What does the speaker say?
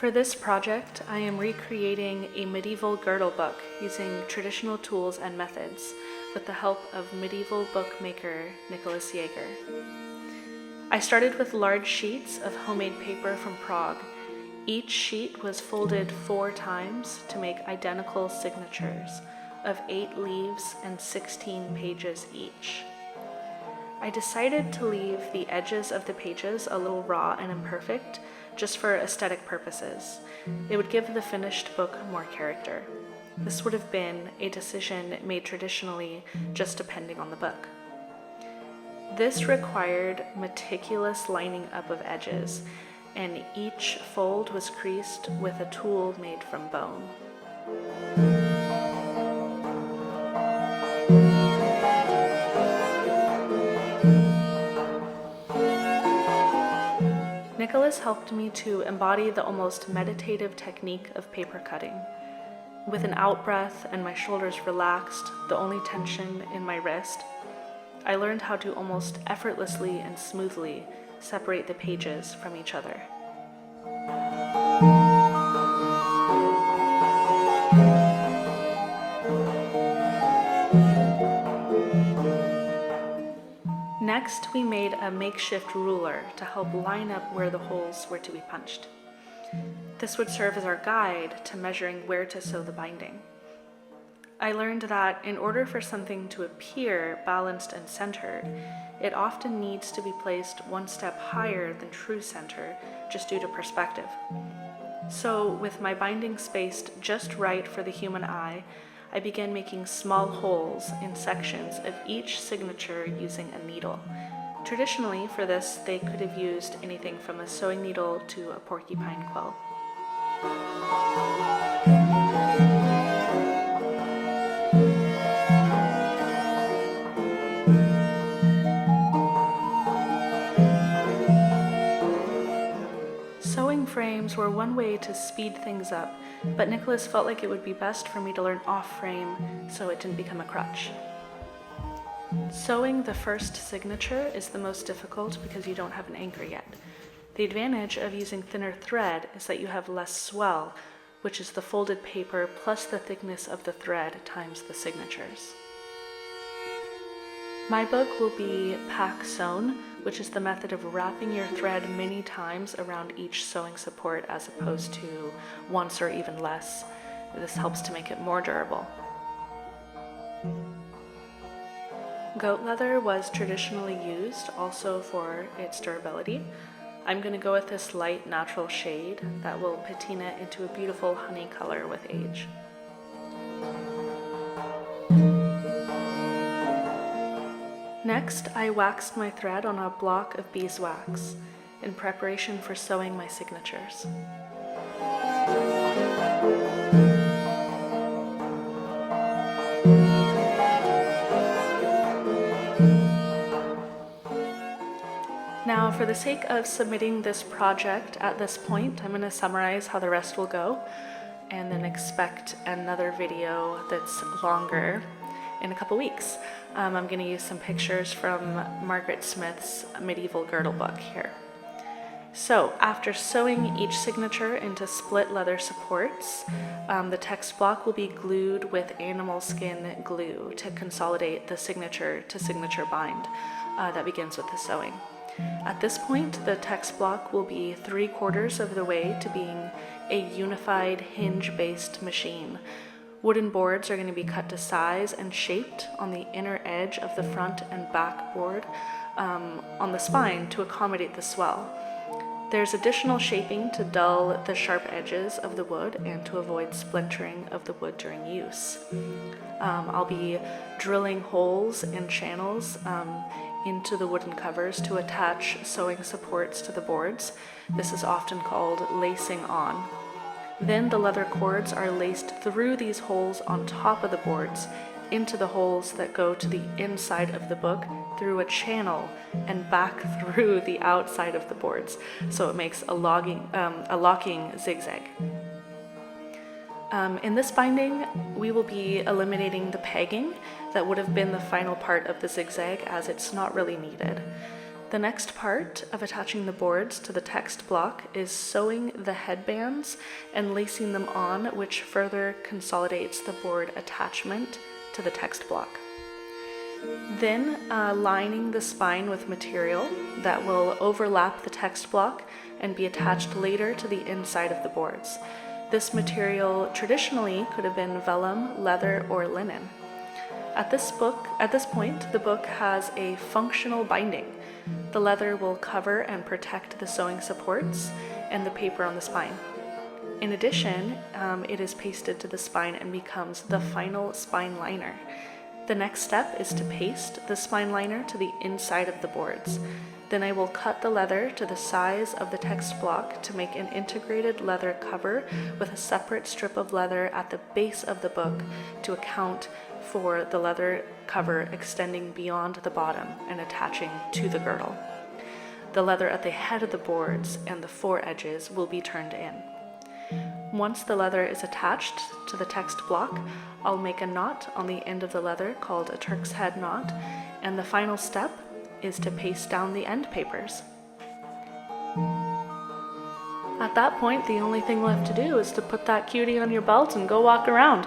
For this project, I am recreating a medieval girdle book using traditional tools and methods with the help of medieval bookmaker Nicholas Jaeger. I started with large sheets of homemade paper from Prague. Each sheet was folded 4 times to make identical signatures of 8 leaves and 16 pages each. I decided to leave the edges of the pages a little raw and imperfect, just for aesthetic purposes. It would give the finished book more character. This would have been a decision made traditionally, just depending on the book. This required meticulous lining up of edges, and each fold was creased with a tool made from bone. Nicholas helped me to embody the almost meditative technique of paper cutting. With an out-breath and my shoulders relaxed, the only tension in my wrist, I learned how to almost effortlessly and smoothly separate the pages from each other. Next, we made a makeshift ruler to help line up where the holes were to be punched. This would serve as our guide to measuring where to sew the binding. I learned that in order for something to appear balanced and centered, it often needs to be placed 1 step higher than true center, just due to perspective. So, with my binding spaced just right for the human eye, I began making small holes in sections of each signature using a needle. Traditionally, for this, they could have used anything from a sewing needle to a porcupine quill. Sewing frames were one way to speed things up, but Nicholas felt like it would be best for me to learn off-frame so it didn't become a crutch. Sewing the first signature is the most difficult because you don't have an anchor yet. The advantage of using thinner thread is that you have less swell, which is the folded paper plus the thickness of the thread times the signatures. My book will be pack sewn, which is the method of wrapping your thread many times around each sewing support as opposed to once or even less. This helps to make it more durable. Goat leather was traditionally used also for its durability. I'm going to go with this light natural shade that will patina into a beautiful honey color with age. Next, I waxed my thread on a block of beeswax in preparation for sewing my signatures. Now, for the sake of submitting this project at this point, I'm going to summarize how the rest will go, and then expect another video that's longer in a couple weeks. I'm going to use some pictures from Margaret Smith's medieval girdle book here. So, after sewing each signature into split leather supports, the text block will be glued with animal skin glue to consolidate the signature to signature bind that begins with the sewing. At this point, the text block will be 3/4 of the way to being a unified hinge-based machine. Wooden boards are going to be cut to size and shaped on the inner edge of the front and back board on the spine to accommodate the swell. There's additional shaping to dull the sharp edges of the wood and to avoid splintering of the wood during use. I'll be drilling holes and channels into the wooden covers to attach sewing supports to the boards. This is often called lacing on. Then the leather cords are laced through these holes on top of the boards into the holes that go to the inside of the book through a channel and back through the outside of the boards. So it makes a locking zigzag. In this binding, we will be eliminating the pegging that would have been the final part of the zigzag, as it's not really needed. The next part of attaching the boards to the text block is sewing the headbands and lacing them on, which further consolidates the board attachment to the text block. Then lining the spine with material that will overlap the text block and be attached later to the inside of the boards. This material traditionally could have been vellum, leather, or linen. At this point, the book has a functional binding. The leather will cover and protect the sewing supports and the paper on the spine. In addition, it is pasted to the spine and becomes the final spine liner. The next step is to paste the spine liner to the inside of the boards. Then I will cut the leather to the size of the text block to make an integrated leather cover with a separate strip of leather at the base of the book to account for the leather cover extending beyond the bottom and attaching to the girdle. The leather at the head of the boards and the four edges will be turned in. Once the leather is attached to the text block, I'll make a knot on the end of the leather called a Turk's head knot, and the final step is to paste down the end papers. At that point, the only thing left to do is to put that cutie on your belt and go walk around.